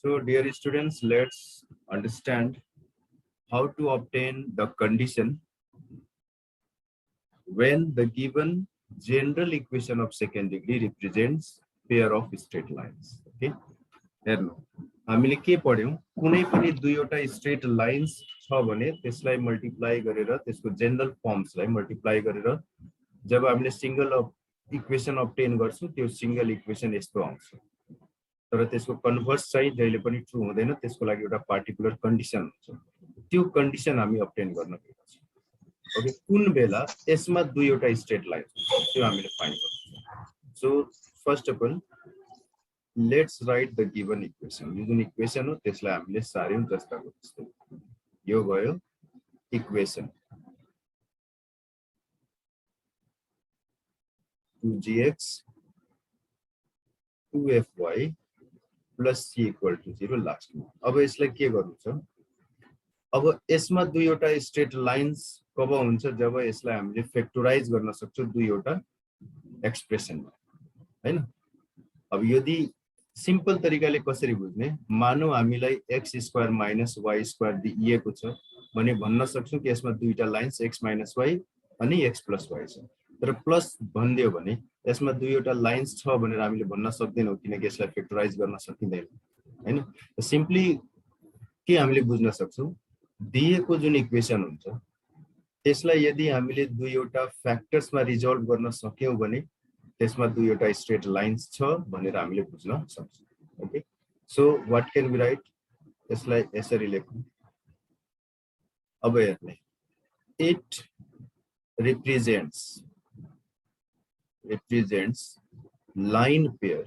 So dear students, let's understand how to obtain the condition when the given general equation of second degree represents pair of straight lines. Okay. हेर्नु हामीले के पढ्यौं कुनै पनि दुईवटा straight lines छ भने त्यसलाई मल्टिप्लाई गरेर त्यसको जनरल फर्म्सलाई मल्टिप्लाई गरेर जब हामीले सिंगल इक्वेसन obtain गर्छौं त्यो सिंगल इक्वेसन यस्तो आउँछ तर त्यसको कन्भर्स चाहिँ जहिले पनि ट्रू हुँदैन त्यसको लागि एउटा पार्टिकुलर कन्डिसन हुन्छ त्यो कन्डिसन हामी obtain गर्न पर्छ ओके कुन बेला यसमा दुईवटा स्ट्रेट लाइन्स त्यो हामीले फाइन्ड गर्छौं so first of all let's write the given equation. जुन इक्वेसन हो त्यसलाई हामीले सार्यौं जस्ताको त्यस्तै यो भयो equation 2gx 2fy plus c equal to 0 लास्टमा अब यसलाई के गर्नु छ अब यसमा दुईवटा स्ट्रेट लाइन्स कब हुन्छ जब यसलाई हामीले फ्याक्टराइज गर्न सक्छौं दुईवटा एक्सप्रेसनमा हैन अब यदि सिंपल तरिकाले कसरी बुझ्ने मानौ हामीलाई x² माइनस y² दिएको छ भने भन्न सक्छौं कि यसमा दुईटा लाइन्स x माइनस y अनि x प्लस y छ तर प्लस भन्दियो भने यसमा दुईवटा लाइन्स छ भनेर हामीले भन्न सक्दैनौं किनकि यसलाई फ्याक्टराइज गर्न सकिदैन हैन सिम्पली के हामीले बुझ्न सक्छौं दिएको जुन इक्वेसन हुन्छ त्यसलाई यदि हामीले दुईवटा फ्याक्टर्समा रिजल्भ गर्न सक्यौं भने त्यसमा दुईवटा स्ट्रेट लाइन्स छ भनेर हामीले बुझ्न सक्छौं okay so what can we write यसलाई यसरी लेखौं अब हेर्ने it represents line pair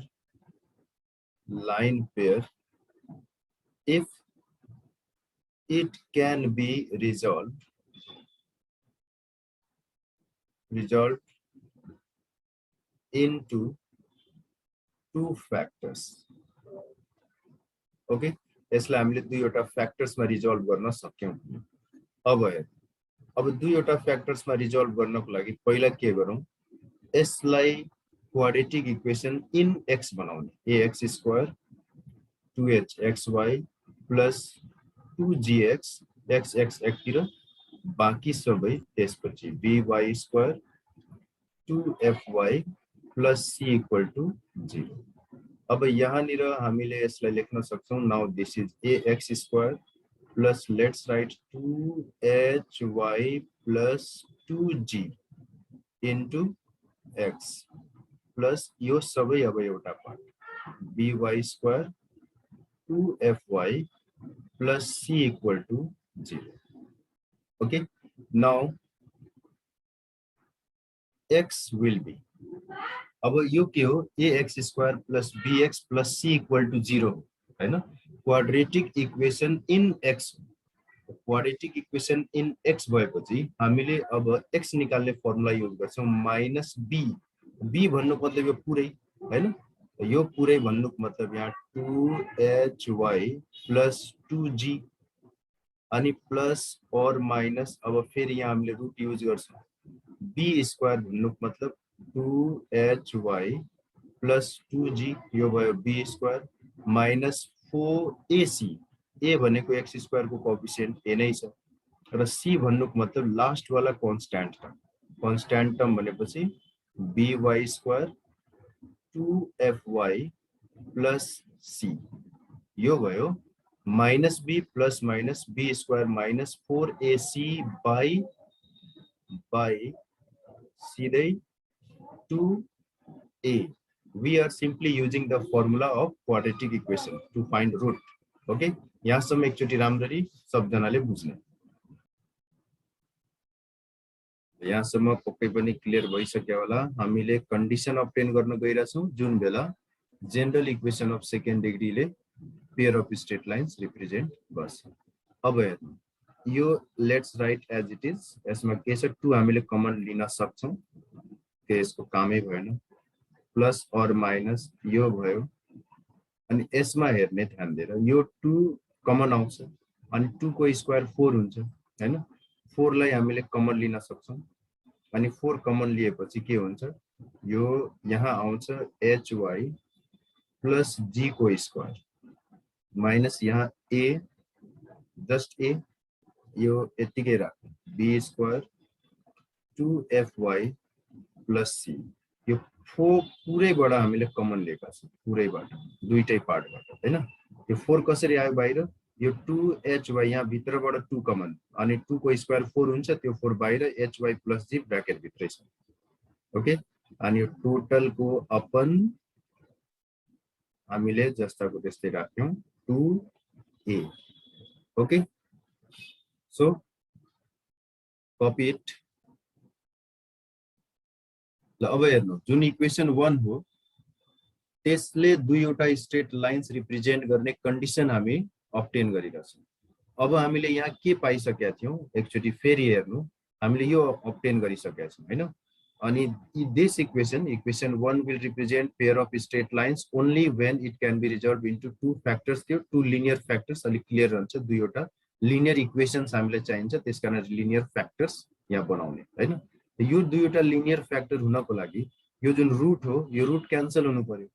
if it can be resolved into two factors okay यसलाई हामीले दुईवटा फ्याक्टर्समा रिजल्भ गर्न सक्यौं अब दुईवटा फ्याक्टर्समा रिजल्भ गर्नको लागि पहिला के गरौं यसलाई क्वाड्रेटिक इक्वेसन इन x बनाउने ax² 2hxy plus 2gx x एकतिर बाकी सबै त्यसपछि by² 2fy plus c equal to 0 अब यहाँनिर हामीले यसलाई लेख्न सक्छौं now this is ax² plus let's write 2hy plus 2g into x plus यो सबै अब एउटा part by² 2fy plus c equal to 0 okay now x will be अब यो के हो ax² plus bx plus c equal to 0 हैन quadratic equation in x quadratic equation in x भएपछि हामीले अब x निकाल्ने फर्मुला युज गर्छौं माइनस b भन्नु मतलब यो पुरै हैन यो पुरै भन्नुको मतलब यहाँ 2hy plus 2g अनि प्लस और माइनस अब फेरि यहाँ हामीले रुट युज गर्छौं b² भन्नुको मतलब 2hy plus 2g यो भयो b² माइनस 4ac a भनेको x² को कोएफिसिएन्ट a नै छ र c भन्नुको मतलब लास्ट वाला कांस्टेंट टर्म भनेपछि by² 2fy plus c यो भयो minus b plus minus b² minus 4ac by सीधै 2a we are simply using the formula of quadratic equation to find root okay यहाँसम्म एकचोटी राम्ररी सबजनाले बुझ्ने यहाँसम्म पक्कै पनि क्लियर भइसक्यो होला हामीले कन्डिसन obtain गर्न गइराछौं जुन बेला जनरल इक्वेसन अफ सेकेन्ड डिग्रीले pair of straight lines represent गर्छ अब हेर्नु यो let's write as it is यसमा के छ 2 हामीले कमन लिन सक्छौं के यसको कामै भएन प्लस और माइनस यो भयो अनि यसमा हेर्ने ध्यान दिएर यो 2 कमन आउँछ अनि 2 को स्क्वायर 4 हुन्छ हैन 4 लाई हामीले कमन लिन सक्छौं अनि 4 कमन लिएपछि के हुन्छ यो यहाँ आउँछ hy plus g को स्क्वायर माइनस यहाँ a जस्ट a यो यतिकै राख्नु b square 2fy plus c यो पुरैबाट हामीले कमन लिएका छौँ पुरैबाट दुईटै पार्टबाट हैन यो 4 कसरी आयो बाहिर यो 2hy यहाँ भित्रबाट 2 कमन अनि 2 को स्क्वायर 4 हुन्छ त्यो 4 बाहिर hy प्लस g ब्र्याकेट भित्रै छ ओके अनि यो टोटल को अपन हामीले जस्ताको त्यस्तै राख्यौं 2a okay so copy it ल अब हेर्नु जुन इक्वेसन 1 हो त्यसले दुईवटा स्ट्रेट लाइन्स रिप्रेजेन्ट गर्ने कन्डिसन हामी अब्टेन गरिरहेका छौं अब हामीले यहाँ के पाइसकेका थियौं एकचोटी फेरि हेर्नु हामीले यो अब्टेन गरिसकेका छौं हैन अनि this equation 1 will represent pair of straight lines only when it can be resolved into two factors त्यो two linear factors अलि क्लियर हुन्छ दुईवटा linear equations हामीले चाहिन्छ त्यसकारण linear factors यहाँ बनाउने हैन यो दुईवटा linear factor हुनको लागि यो जुन रूट हो यो रूट क्यान्सल हुनु पर्यो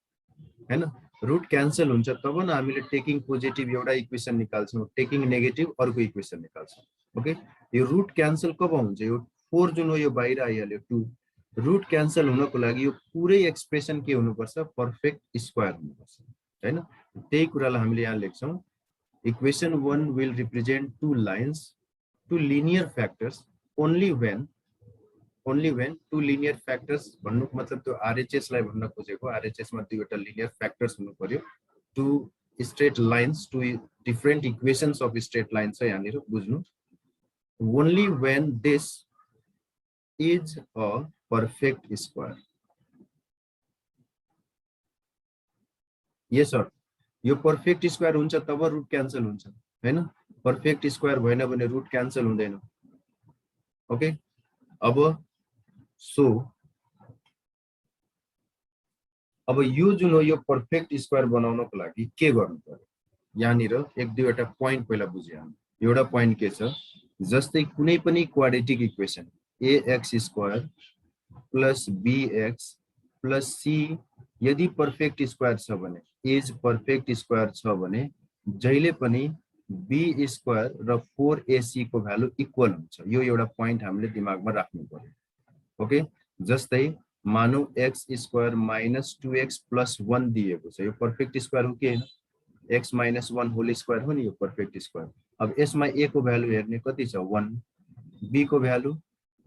हैन रूट क्यान्सल हुन्छ तब न हामीले टेकिङ पोजिटिभ एउटा इक्वेसन निकाल्छौं टेकिङ नेगेटिभ अर्को इक्वेसन निकाल्छौं ओके यो रूट क्यान्सल कब हुन्छ यो 4 जुन हो यो बाहिर आइहाल्यो 2 रूट क्यान्सल हुनको लागि यो पुरै एक्सप्रेसन के हुनुपर्छ पर्फेक्ट स्क्वायर हुनुपर्छ हैन त्यही कुरालाई हामीले यहाँ लेख्छौं equation 1 will represent two lines two linear factors only when two linear factors भन्नु मतलब त्यो RHS लाई भन्न खोजेको RHS मा दुईवटा linear factors हुनु पर्यो two straight lines two different equations of straight lines छ यहाँनिर बुझ्नु only when this is a perfect square yes sir यो पर्फेक्ट स्क्वायर हुन्छ तब रूट क्यान्सल हुन्छ हैन पर्फेक्ट स्क्वायर भएन भने रूट क्यान्सल हुँदैन ओके अब सो अब यो जुन हो यो पर्फेक्ट स्क्वायर बनाउनको लागि के गर्नु पर्यो यहाँनिर एक दुईवटा प्वाइन्ट पहिला बुझ्यौं एउटा प्वाइन्ट के छ जस्तै कुनै पनि quadratic equation ax square plus bx plus c यदि पर्फेक्ट स्क्वायर छ भने इज पर्फेक्ट स्क्वायर छ भने जहिले पनि b स्क्वायर र 4ac को भ्यालु इक्वल हुन्छ यो एउटा प्वाइन्ट हामीले दिमागमा राख्नु पर्यो ओके जस्तै मानौ x square minus 2x plus 1 दिएको छ यो पर्फेक्ट स्क्वायर हो कि हैन x माइनस 1 होल स्क्वायर हो नि यो पर्फेक्ट स्क्वायर अब यसमा a को भ्यालु हेर्ने कति छ 1 b को भ्यालु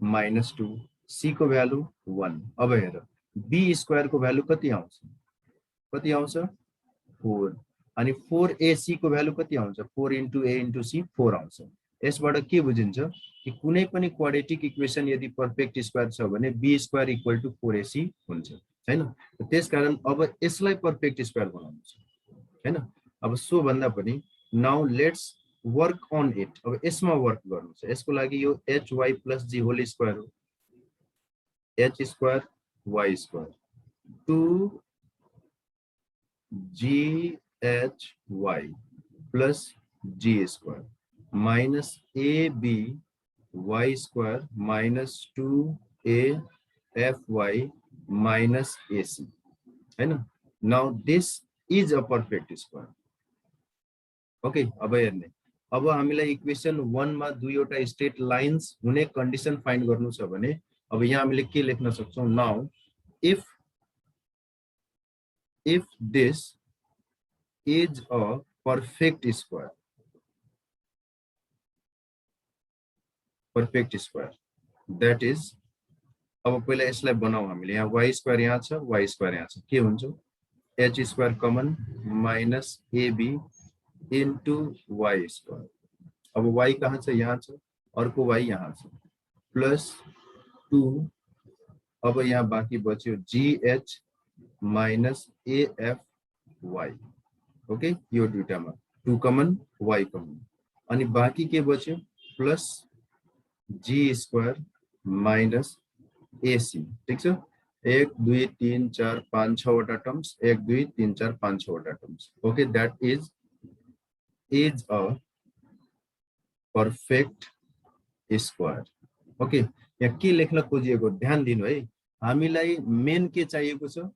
माइनस 2 c को भ्यालु 1 अब हेर b स्क्वायर को भ्यालु कति आउँछ 4 अनि 4ac को भ्यालु कति आउँछ 4 into a into c 4 आउँछ यसबाट के बुझिन्छ कि कुनै पनि क्वाड्रेटिक इक्वेसन यदि पर्फेक्ट स्क्वायर छ भने b square equal to 4ac हुन्छ हैन त्यसकारण अब यसलाई पर्फेक्ट स्क्वायर बनाउनु छ हैन अब सो भन्दा पनि now let's work on it अब यसमा वर्क गर्नु छ यसको लागि यो hy plus g whole square हो h square y square 2 ghy plus g square minus ab y square minus 2a fy minus ac हैन now this is a perfect square okay अब हेर्ने अब हामीलाई इक्वेसन 1 मा दुईवटा स्ट्रेट लाइन्स हुने condition find गर्नु छ भने अब यहाँ हामीले के लेख्न सक्छौं now if this is a perfect square that is अब पहिला यसलाई बनाऊ हामीले यहाँ y स्क्वायर यहाँ छ y स्क्वायर यहाँ छ के हुन्छ h square common minus ab into y square अब y कहाँ छ यहाँ छ अर्को y यहाँ छ प्लस 2 अब यहाँ बाँकी बच्यो gh माइनस afy ओके यो दुईटामा 2 कमन y कमन अनि बाँकी के बच्यो plus g square minus ac ठीक छ 1 2 3 4 5 6 वटा टर्म्स 1 2 3 4 5 6 वटा terms okay that is a perfect square okay यहाँ के लेख्न खोजिएको ध्यान दिनु है हामीलाई मेन के चाहिएको छ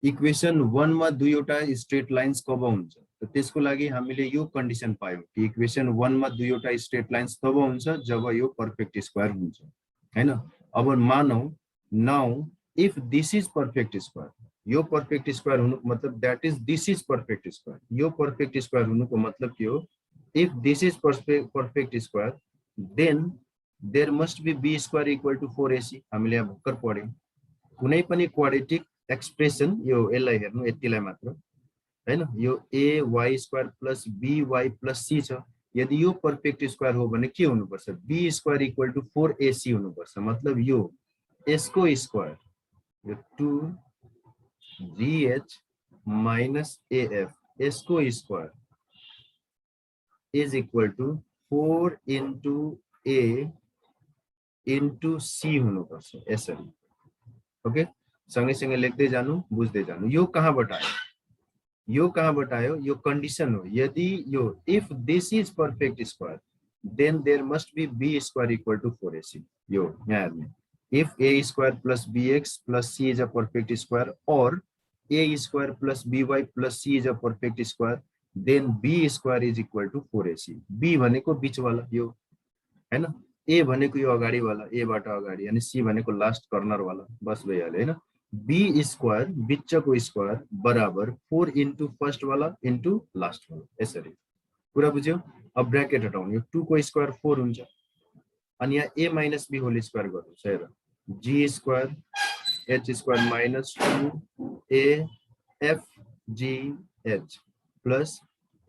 इक्वेसन 1 मा दुईवटा स्ट्रेट लाइन्स कब हुन्छ त त्यसको लागि हामीले यो कन्डिसन पायौं कि इक्वेसन 1 मा दुईवटा स्ट्रेट लाइन्स तब हुन्छ जब यो पर्फेक्ट स्क्वायर हुन्छ हैन। अब मानौ now if this is perfect square, यो पर्फेक्ट स्क्वायर हुनुको मतलब that is this is perfect square, यो पर्फेक्ट स्क्वायर हुनुको मतलब के हो, if this is perfect square then there must be b square equal to 4ac। हामीले यहाँ भर्खर पढ्यौं कुनै पनि क्वाड्रेटिक एक्सप्रेसन यो यसलाई हेर्नु यतिलाई मात्र हैन, यो ay square plus by plus c छ, यदि यो पर्फेक्ट स्क्वायर हो भने के हुनुपर्छ, b square equal to 4ac हुनुपर्छ। मतलब यो यसको स्क्वायर यो 2gh माइनस af यसको square is equal to 4 into a into c हुनुपर्छ यसरी। ओके, सँगै लेख्दै जानु बुझ्दै जानु। यो कहाँबाट आयो, यो कहाँबाट आयो, यो कन्डिसन हो। यदि यो if this is perfect square then there must be b square equal to 4ac। यो यहाँ हेर्नु, if a square plus bx plus c is a perfect square और a square plus by plus c is a perfect square then b square is equal to 4ac। b भनेको बीचवाला यो हैन, a भनेको यो अगाडि वाला, a बाट अगाडि, अनि c भनेको लास्ट कर्नर वाला, बस भइहाल्यो हैन। b स्क्वायर बिचको स्क्वायर बराबर 4 into फर्स्ट वाला into लास्ट वाला, यसरी कुरा बुझ्यो। अब ब्र्याकेट हटाउनु, यो 2 को स्क्वायर 4 हुन्छ अनि यहाँ a minus b whole square गर्नुछ। हेर g square h square minus 2a f g h plus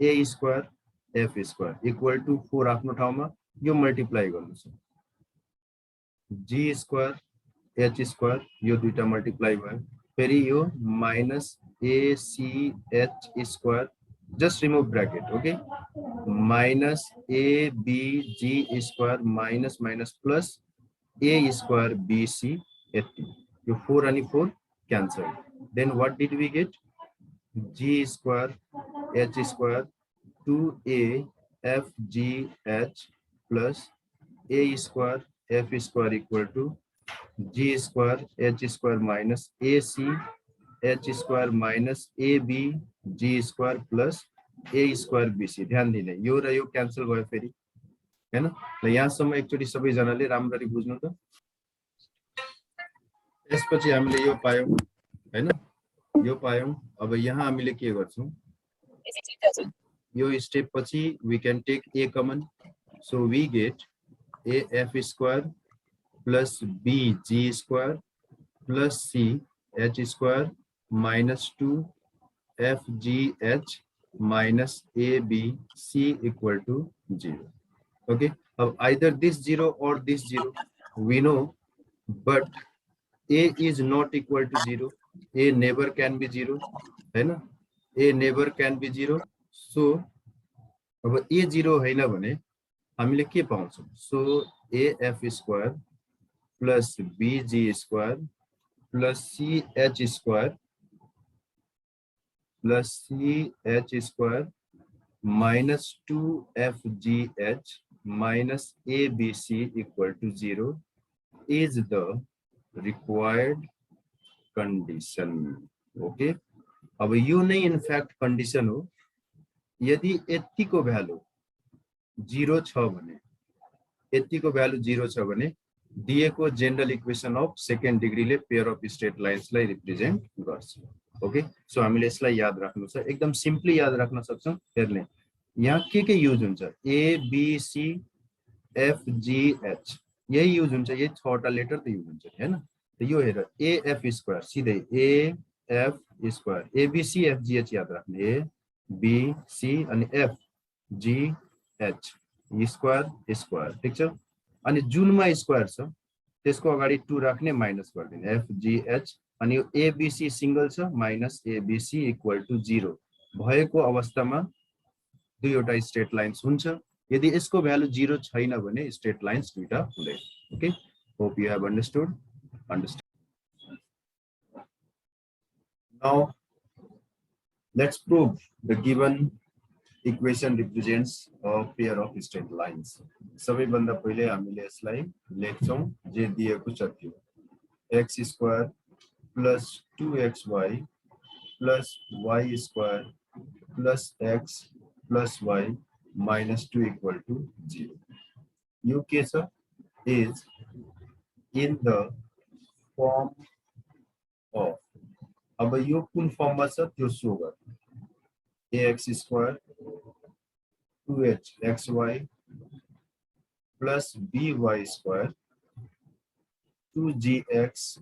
a square f square equal to 4 आफ्नो ठाउँमा यो मल्टिप्लाई गर्नुछ, g स्क्वायर h स्क्वायर यो दुईटा मल्टिप्लाई भयो, फेरि यो minus ac h square, just remove bracket. Okay, minus abg square minus minus plus a square bc यति, यो 4 अनि 4 cancel, then what did we get, g square h square 2a f g h plus a square f square equal to g square h square minus ac h square minus ab g square plus a square bc। ध्यान दिने यो र यो cancel भयो फेरि हैन। ल यहाँसम्म एकचोटी सबैजनाले राम्ररी बुझ्नु त। त्यसपछि हामीले यो पायौं हैन, यो पायौं। अब यहाँ हामीले के गर्छौं, यो स्टेप पछि we can take a common, so we get a f square plus b g square plus c h square minus 2 f g h minus a b c equal to 0. Okay, अब either this 0 or this 0 we know, but a is not equal to 0, a never can be 0 है ना, a never can be 0। so अब a 0 हैन भने हामीले के पाउँछौं, so af square plus bg square plus ch square plus ch square minus 2fgh minus abc equal to 0 is the required condition। okay, अब यो नै इनफैक्ट कंडीशन हो। यदि यतिको भ्यालु 0 छ भने, यतिको भ्यालु 0 छ भने दिएको जनरल इक्वेसन अफ सेकेन्ड डिग्रीले पेयर अफ स्ट्रेट लाइन्सलाई रिप्रेजेन्ट गर्छ। ओके, सो हामीले यसलाई याद राख्नु छ, एकदम सिम्पली याद राख्न सक्छौं। हेर्ने यहाँ के युज हुन्छ, a b c f g h यही युज हुन्छ, यही 6 वटा लेटर त युज हुन्छ हैन। त यो हेर a f स्क्वायर सिधै a f square a b c f g h याद राख्ने, a b c अनि f g h square square, ठीक छ। अनि जुनमा स्क्वायर छ त्यसको अगाडि 2 राख्ने, माइनस गर्दिने f g h, अनि यो a b c सिंगल छ, minus a b c equal to 0 भएको अवस्थामा दुईवटा स्ट्रेट लाइन्स हुन्छ। यदि यसको भ्यालु 0 छैन भने स्ट्रेट लाइन्स दुईटा हुँदैन। Okay, hope you have understood. Now let's prove the given equation represents a pair of straight lines. सबैभन्दा पहिले हामीले यसलाई लेख्छौं जे दिएको छ त्यो, x square plus 2xy plus y square plus x plus y minus 2 equal to 0. यो के छ is in the form of, अब यो कुन फर्ममा छ त्यो सो गर्नु, ax square 2hxy plus by square 2gx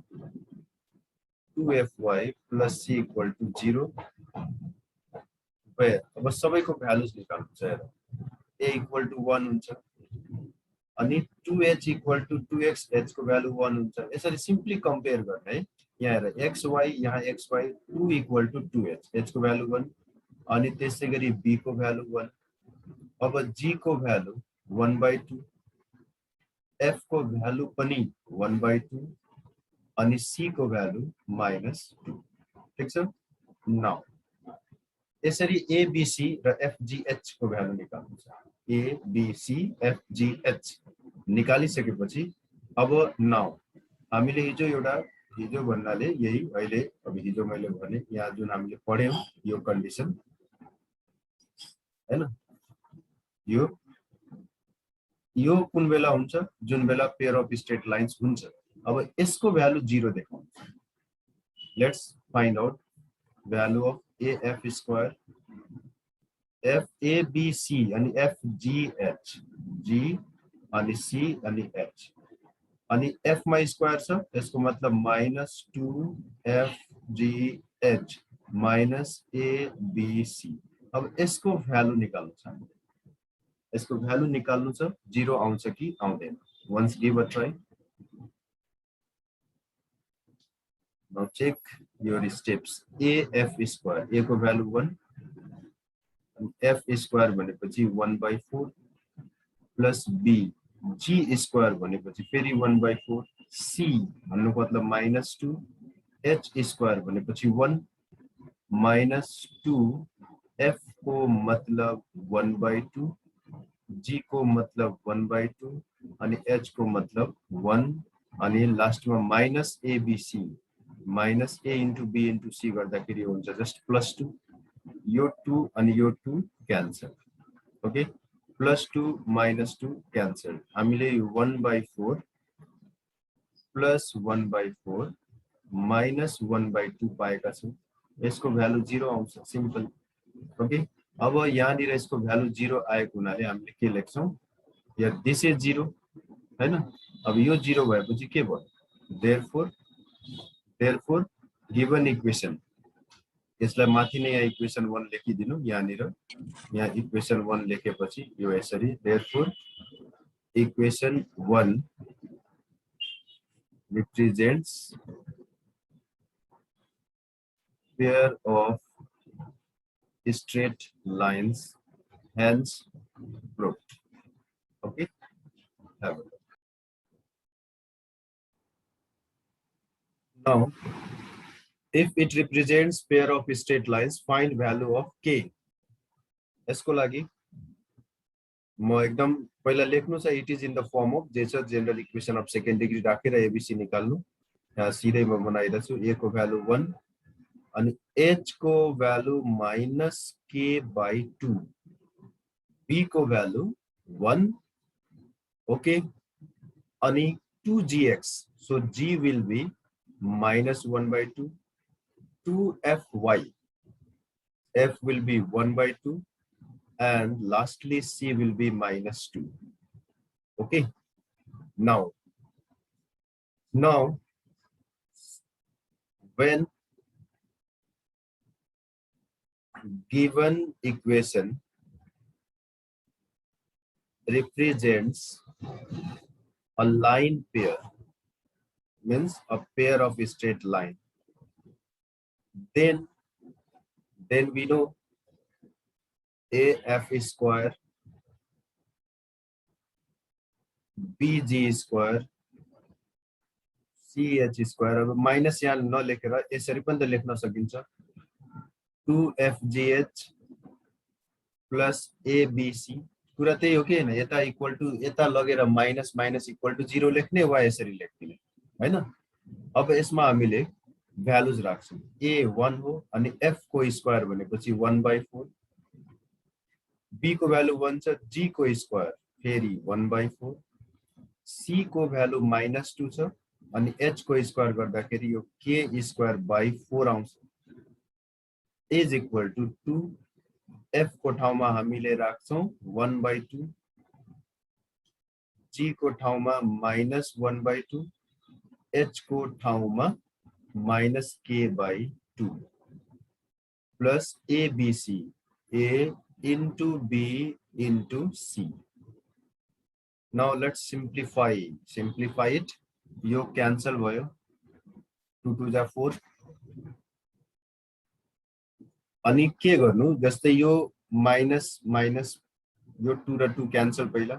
2fy plus c equal to 0, where अब सबैको भ्यालुज निकाल्नु छ हेर, a equal to 1 हुन्छ अनि 2h equal to 2x h को भ्यालु 1 हुन्छ। यसरी सिम्पली कम्पेयर गर्ने है, यहाँ हेर xy यहाँ xy 2 equal to 2h h को भ्यालु 1 अनि त्यसैगरी b को भ्यालु 1, अब g को भ्यालु 1/2, f को भ्यालु पनि 1/2 अनि c को भ्यालु -2, ठीक छ। नाउ यसरी ABC र FGH को भ्यालु निकाल्नु छ, ABC FGH निकालिसकेपछि अब नाउ हामीले हिजो भन्नाले यही अहिले अब हिजो मैले भने यहाँ जुन हामीले पढ्यौं यो कन्डिसन हैन, यो कुन बेला हुन्छ, जुन बेला पेयर अफ स्ट्रेट लाइन्स हुन्छ। अब यसको भ्यालु 0 देखाउँछ। Let's find out value of AF square FABC अनि FGH, G अनि C अनि H अनि F मा स्क्वायर छ, यसको मतलब -2FGH -ABC। अब यसको भ्यालु निकाल्नु छ, यसको भ्यालु निकाल्नु छ 0 आउँछ कि आउँदैन। Once give a try. Now check your steps. AF square, A को भ्यालु 1 and F square भनेपछि 1/4 plus B G square भनेपछि फेरि 1/4, C भन्नुको मतलब -2, H square भनेपछि 1 -2, F को मतलब 1/2, G को मतलब 1/2 अनि H को मतलब 1 अनि लास्टमा -ABC -A into B into C गर्दाखेरि हुन्छ जस्ट +2, यो 2 अनि यो 2 क्यान्सल, ओके, +2 -2 क्यान्सल। हामीले 1/4 plus 1/4 minus 1/2 पाएका छौं, यसको भ्यालु 0 आउँछ, सिम्पल, ओके। अब यहाँनिर यसको भ्यालु 0 आएको हुनाले हामीले के लेख्छौं, या दिस इज 0 हैन। अब यो 0 भएपछि के भयो, therefore given equation, यसलाई माथि नै यहाँ इक्वेसन 1 लेखिदिनु, यहाँ इक्वेसन 1 लेखेपछि यो यसरी, therefore equation 1 represents pair of straight lines, hence proved, okay। Have a look. Now if it represents pair of straight lines, find value of k। यसको लागि म एकदम पहिला लेख्नु छ, it is in the form of जे छ general equation of second degree राखेर एबीसी निकाल्नु। यहाँ सिधै म बनाइदिएको छु, a को भ्यालु 1 अनि h को भ्यालु -k/2, b को भ्यालु 1, ओके, अनि 2gx, so g will be -1/2, 2fy, f will be 1/2 and lastly c will be -2, okay। Now when given equation represents a line pair, means a pair of straight line, then we know AF square BG square CH square, अब minus यहाँ नलेखेर यसरी पनि त लेख्न सकिन्छ, 2FGH plus ABC, कुरा त्यही हो कि हैन, यता इक्वल टु यता लगेर माइनस इक्वल टु 0 लेख्ने वा यसरी लेख्दिने हैन। अब यसमा हामीले भ्यालुज राख्छौँ a 1 हो अनि f को स्क्वायर भनेपछि 1/4 b को भ्यालु 1 छ g को स्क्वायर फेरि 1/4 c को भ्यालु -2 छ अनि h को स्क्वायर गर्दाखेरि यो k स्क्वायर बाइ 4 आउँछ इज इक्वल टु 2 f को ठाउँमा हामीले राख्छौँ 1/2 g को ठाउँमा -1/2 h को ठाउँमा -k/2 plus ABC A into B into C. Now let's simplify it. यो cancel भयो 2 2 जा 4 अनि के गर्नु जस्तै यो माइनस यो 2 र 2 क्यान्सल पहिला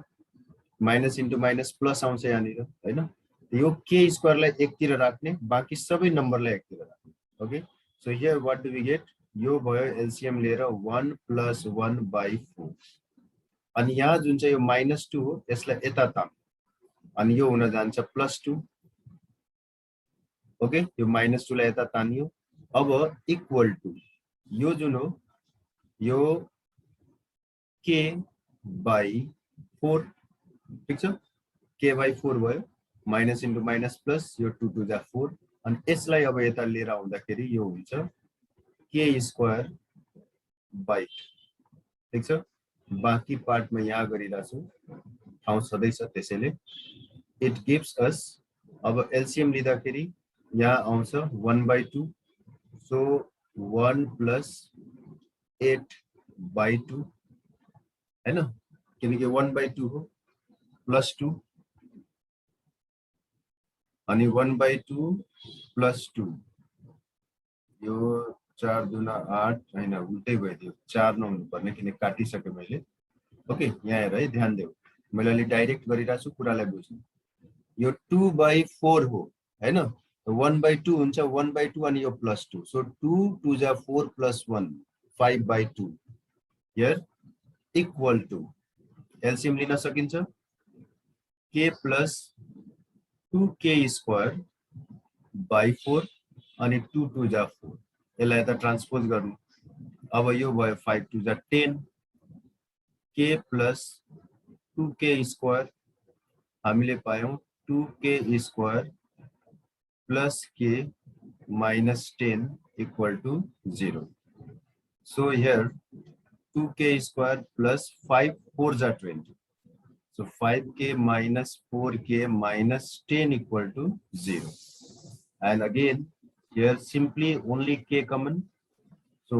माइनस इन्टु माइनस प्लस आउँछ यहाँनिर हैन यो k स्क्वायरलाई एकतिर राख्ने बाकी सबै नम्बरलाई एकतिर राख्ने okay so here what do we get यो भयो एलसीएम लिएर 1 + 1/4 अनि यहाँ जुन चाहिँ यो -2 हो यसलाई यता ताम अनि यो हुन जान्छ +2 ओके यो -2 लाई यता तानियो अब इक्वल टु यो जुन हो यो k/4 ठीक छ k/4 भयो माइनस इन्टु माइनस प्लस यो 2 2 जा 4 अनि यसलाई अब यता लिएर आउँदाखेरि यो हुन्छ k स्क्वायर बाइ ठीक छ बाकी पार्ट म यहाँ गरिराछु ठाउँ सधैँ छ त्यसैले इट गिव्स अस अब एलसीएम लिँदाखेरि यहाँ आउँछ 1/2 सो 1 + 8/2 हैन किनकि 1/2 हो +2 अनि 1/2 +2 यो 4 दुना 8 हैन उल्टै भइदियो 4 नहुनु पर्ने किन काटिसके मैले ओके यहाँ हेर है ध्यान देऊ मैले अलि डाइरेक्ट गरिराछु कुरालाई बुझ्नु यो 2/4 हो हैन 1/2 हुन्छ 1/2 अनि यो +2 सो 2 2 जा 4 + 1 5/2 हियर इक्वल टु एलसीएम लिन सकिन्छ k + 2k स्क्वायर बाइ 4 अनि 2 2 जा 4 यसलाई त ट्रान्सपोज गर्नु अब यो भयो 5 2 जा 10 k + 2k स्क्वायर हामीले पायौं 2k square plus k minus 10 equal to 0. So here 2k square plus 5 4s are 20. So 5k minus 4k minus 10 equal to 0. And again here simply only k common. So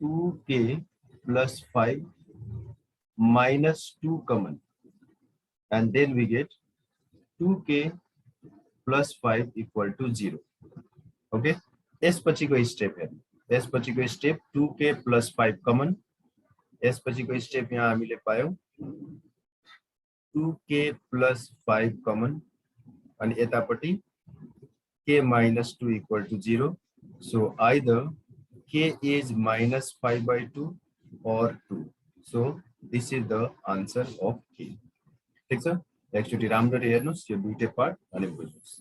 2k plus 5 minus 2 common. And then we get 2k plus 5 equal to 0. Okay. S पछिको step हेर्नु S पछिको step 2k plus 5 common S पछिको step यहाँ हामीले पायौं 2k plus 5 common अनि यतापटि k minus 2 equal to 0. So either k is minus 5/2 or 2. So this is the answer of k. ठीक छ एकचोटी राम्ररी हेर्नुस् यो दुईटै पार्ट अनि बुझ्नुस्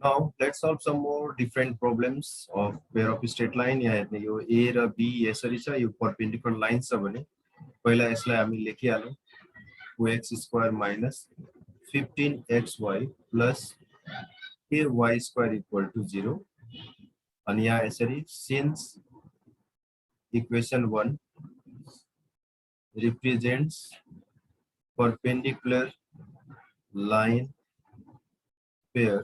Now let's solve some more different problems of pair of straight line. यहाँ हेर्ने यो A र B यसरी छ यो perpendicular lines छ भने पहिला यसलाई हामी लेखिहालौं 2x² minus 15xy plus ky square equal to 0 अनि यहाँ यसरी since equation 1 represents perpendicular line pair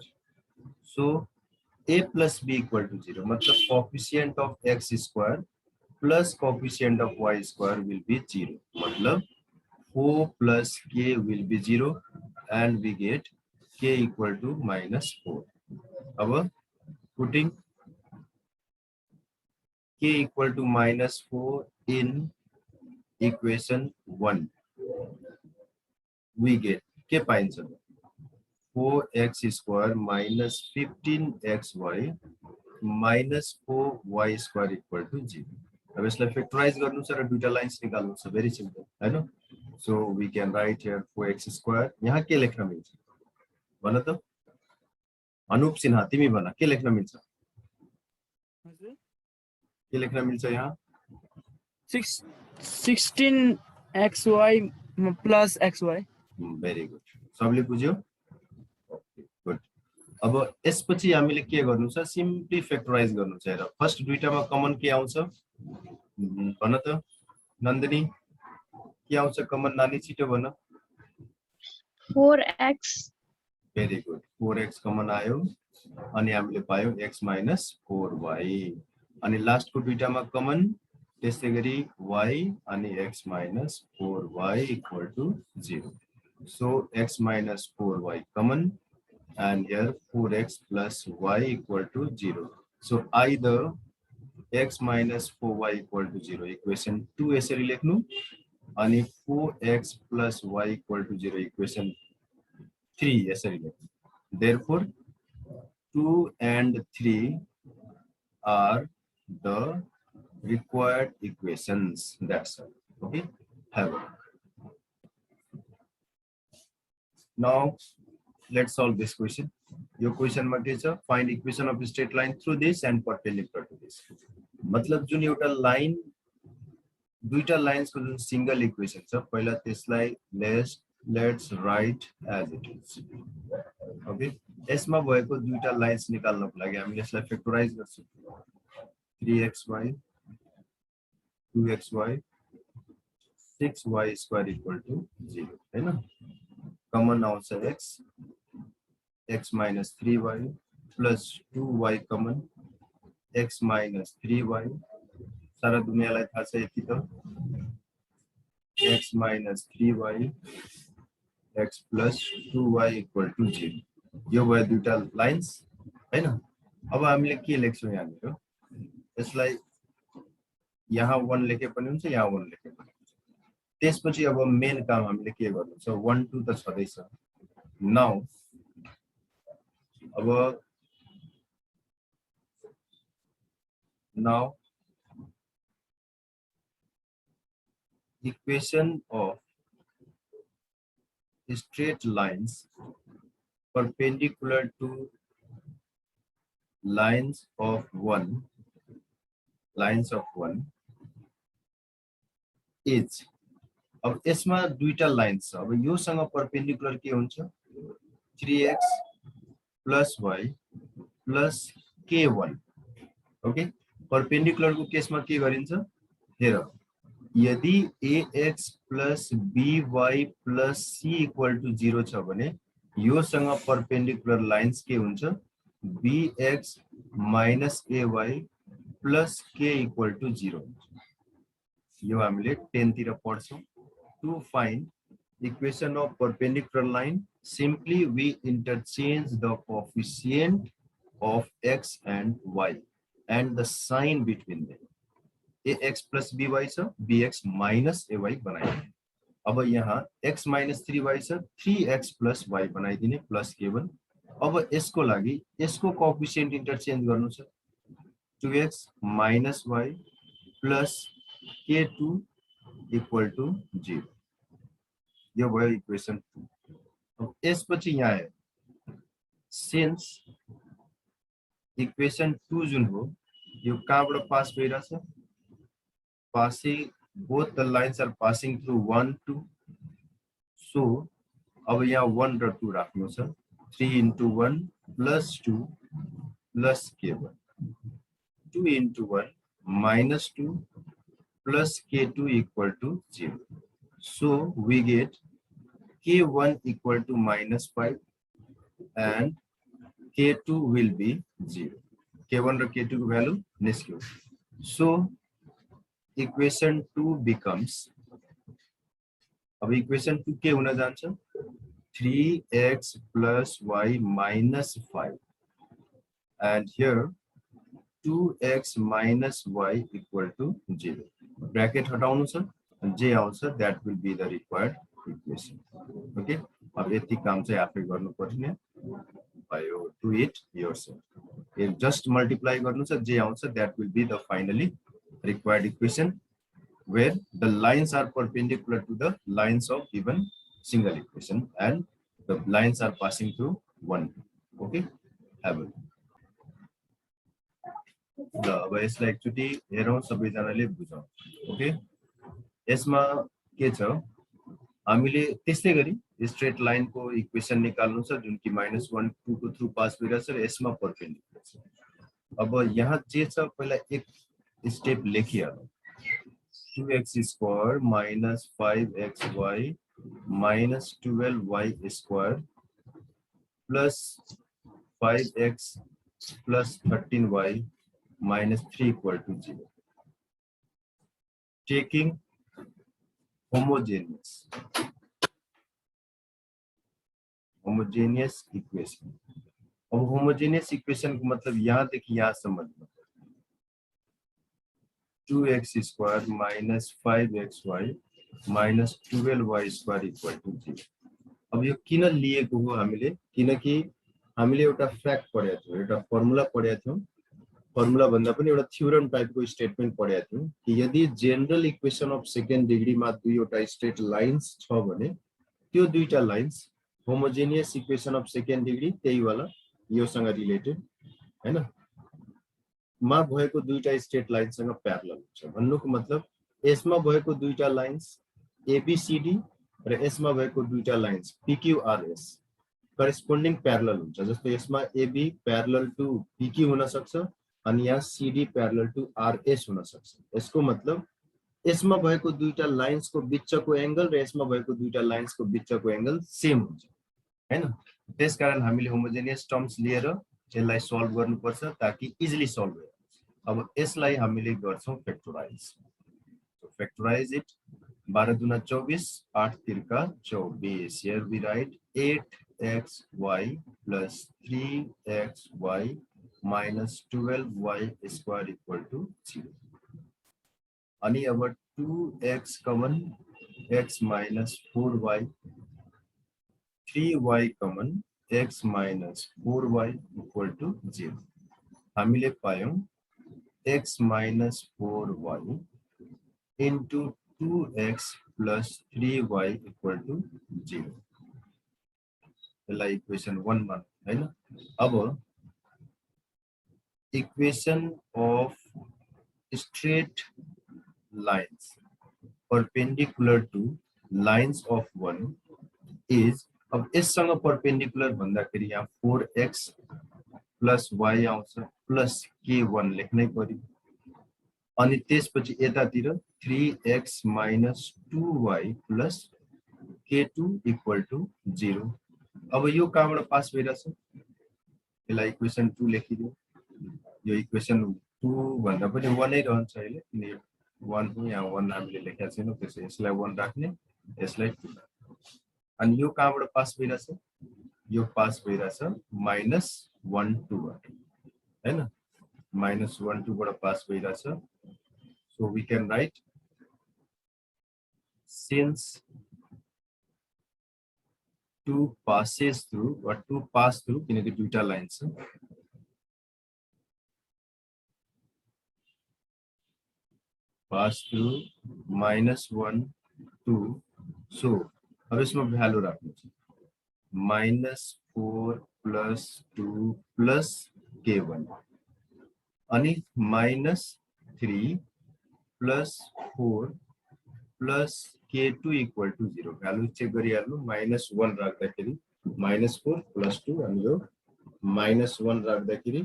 so a plus b equal to 0 मतलब coefficient of x square plus coefficient of y square will be 0 मतलब 4 plus k will be 0 and we get k equal to -4 अब putting k equal to -4 in equation 1 we get के पाइन्छ 4x square minus 15xy minus 4y square equal to 0. अब यसलाई factorise गर्नु छ र दुईटा लाइन्स निकाल्नु छ भेरी सिम्पल हैन so we can write here 4x square यहाँ के लेख्न मिल्छ भन त अनुप सिन्हा तिमी भन के लेख्न मिल्छ? हजुर के लेख्न मिल्छ यहाँ? 16xy plus xy. Very good, सबले बुझ्यो? Okay good. अब यसपछि हामीले के गर्नु छ? सिम्पली फ्याक्टराइज गर्नु छ। हेर फर्स्ट दुईटामा कमन के आउँछ भन त नन्दिनी, के आउँछ कमन? नानी छिटो भन। 4x. Very good, 4x common आयो अनि हामीले पायौं x minus 4y। अनि लास्टको दुईटामा कमन त्यसै गरी y अनि x minus 4y equal to 0. So x minus 4y common and here 4x plus y equal to 0. So either x minus 4y equal to 0 equation 2 यसरी लेख्नु अनि 4x plus y equal to 0 equation 3 यसरी लेख्नु। Therefore 2 and 3 are the required equations. That's all. Okay, have a look. Now let's solve this question. Your question मा के छ? Find equation of straight line through this and perpendicular to this. मतलब जुन एउटा line दुईटा lines को जुन single equation छ पहिला त्यसलाई let's write as it is. Okay, यसमा भएको दुईटा लाइन्स निकाल्नको लागि हामीले यसलाई फ्याक्टराइज गर्छौं। 3xy 2xy 6y square equal to 0 हैन। कमन आउँछ x minus 3y plus 2y common x minus 3y सारा दुनियाँलाई थाहा छ यति त x minus 3y x plus 2y equal to 0 यो भयो दुईटा लाइन्स हैन। अब हामीले के लेख्छौं यहाँनिर? यसलाई यहाँ 1 लेखे पनि हुन्छ, यहाँ 1 लेखे पनि हुन्छ। त्यसपछि अब मेन काम हामीले के गर्नु छ? 1 2 त छदैछ। नाउ अब now equation of straight lines perpendicular to lines of one is, अब यसमा दुईटा लाइन्स छ। अब यो सँग परपेंडिकुलर के हुन्छ? 3x plus y plus k1। Okay, perpendicular को केसमा के गरिन्छ? हेर, यदि ax plus by plus c equal to 0 छ भने यो सँग परपेंडिकुलर लाइन्स के हुन्छ? bx minus ay plus k equal to 0। यो हामीले 10 तिर पढ्छौं। To find equation of perpendicular line, simply we interchange the coefficient of x and y and the sign between them. ax plus by छ, bx minus ay बनाइदिने। अब यहाँ x minus 3y छ, 3x plus y बनाइदिने plus k1। अब यसको लागि यसको कोएफिसिएन्ट इन्टरचेन्ज गर्नु छ। 2x minus y plus k2 equal to 0। यो भयो इक्वेसन 2। अब यसपछि यहाँ है, सिन्स इक्वेसन 2 जुन हो यो कहाँबाट पास भइरहेछ? passing, both the lines are passing through 1 2। so अब यहाँ 1 र 2 राख्नु छ। 3 into 1 plus 2 plus k1, 2 into 1 minus 2 plus k2 equal to 0। so we get k1 equal to minus 5 and k2 will be 0। k1 र k2 को value निस्क्यो। so equation 2 becomes, अब equation 2 के हुन जान्छ? 3x plus y minus 5 and here 2x minus y equal to 0। Bracket हटाउनु छ, जे आउँछ that will be the required equation। okay, अब यति काम चाहिँ आफै गर्नु पर्ने भयो। do it yourself। just multiply गर्नु छ, जे आउँछ that will be the finally required equation where the lines are perpendicular to the lines of given single equation and the lines are passing through 1। okay, have a look. ल अब यसलाई एकचोटि हेरौँ सबैजनाले बुझौँ ओके यसमा के छ हामीले त्यस्तै गरी स्ट्रेट लाइन को इक्वेसन निकाल्नु छ जुन कि -1 2 को थ्रु पास भइरहेछ र यसमा परपेन्डिकुलर छ अब यहाँ जे छ पहिला एक step लेखिहालौँ 2x² minus 5xy minus 12y square plus 5x plus 13y minus 3 equal to 0. Taking homogeneous equation. अब homogeneous equation का मतलब यहाँ देखिए यहाँ समझ लो 2x² minus 5xy minus 12y square equal to 0. अब यो किन लिएको हो हामीले किनकि हामीले एउटा फ्याक्ट पढेका थियौं एउटा फर्मुला पढेका थियौं फर्मुला भन्दा पनि एउटा थ्योरम टाइपको स्टेटमेन्ट पढेका थियौं कि यदि जनरल इक्वेसन अफ सेकेन्ड डिग्रीमा दुईवटा स्ट्रेट लाइन्स छ भने त्यो दुईटा lines homogeneous equation of second degree त्यही वाला योसँग रिलेटेड हैन मा भएको दुईटा स्ट्रेट लाइनसँग प्यारलल हुन्छ भन्नुको मतलब यसमा भएको दुईटा लाइन्स एबीसीडी र यसमा भएको दुईटा लाइन्स पीक्यूआरएस करेस्पोन्डिङ प्यारलल हुन्छ जस्तो यसमा एबी प्यारलल टु पीक्यू हुन सक्छ अनि यहाँ सीडी प्यारलल टु आरएस हुन सक्छ यसको मतलब यसमा भएको दुईटा लाइन्सको बीचको एंगल र यसमा भएको दुईटा लाइन्सको बीचको एंगल सेम हुन्छ हैन त्यसकारण हामीले होमोजेनियस टर्म्स लिएर यसलाई सल्भ गर्नुपर्छ ताकि इजिली सल्भ होस् अब यसलाई हामीले गर्छौं फ्याक्टराइज सो फ्याक्टराइज इट 12 दूना 24 8 तिरका 24 here we write 8xy plus 3xy minus 12y square equal to 0 अनि अब 2x common x minus 4y 3y common x minus 4y equal to 0 हामीले पायौं x minus 4y into 2x plus 3y equal to 0 यसलाई equation 1 मा हैन अब equation of straight lines perpendicular to lines of one is अब यससँग perpendicular भन्दाखेरि यहाँ 4x plus y आउँछ plus k1 लेख्नै पर्यो अनि त्यसपछि यतातिर 3x minus 2y plus k2 equal to 0 अब यो कहाँबाट पास भइराछ यसलाई इक्वेसन 2 लेखिदियो यो इक्वेसन 2 भन्दा पनि 1 नै रहन्छ अहिले किन यो 1 हो यहाँ 1 हामीले लेखेका छैनौं त्यसैले यसलाई 1 राख्ने यसलाई 2 अनि यो कहाँबाट पास भइराछ यो पास भइराछ -1 2 हैन -1 2 बाट pass भइराछ so we can write since 2 passes through or 2 pass through किनकि दुईटा लाइन छ pass through -1 2 so अब यसमा भ्यालु राख्नु छ -4 plus 2 plus k1 अनि -3 plus 4 plus k2 equal to 0 value check गरिहाल्नु -1 राख्दाखेरि -4 plus 2 अनि यो -1 राख्दाखेरि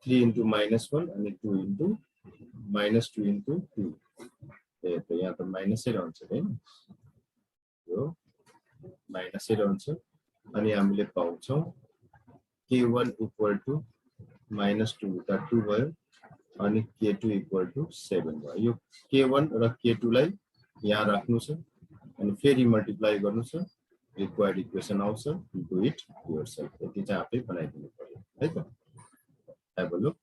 3 into -1 अनि 2 into -2 into 2 त यहाँ त माइनसै रहन्छ हैन यो माइनसै रहन्छ अनि हामीले पाउँछौं k1 equal to -2 त 2 भयो अनि k2 equal to 7 भयो यो k1 र k2 लाई यहाँ राख्नु छ अनि फेरि मल्टिप्लाई गर्नु छ रिक्वायर्ड इक्वेसन आउँछ डु इट योरसेल्फ यति चाहिँ आफै बनाइदिनु पर्यो है त हेभ अ लुक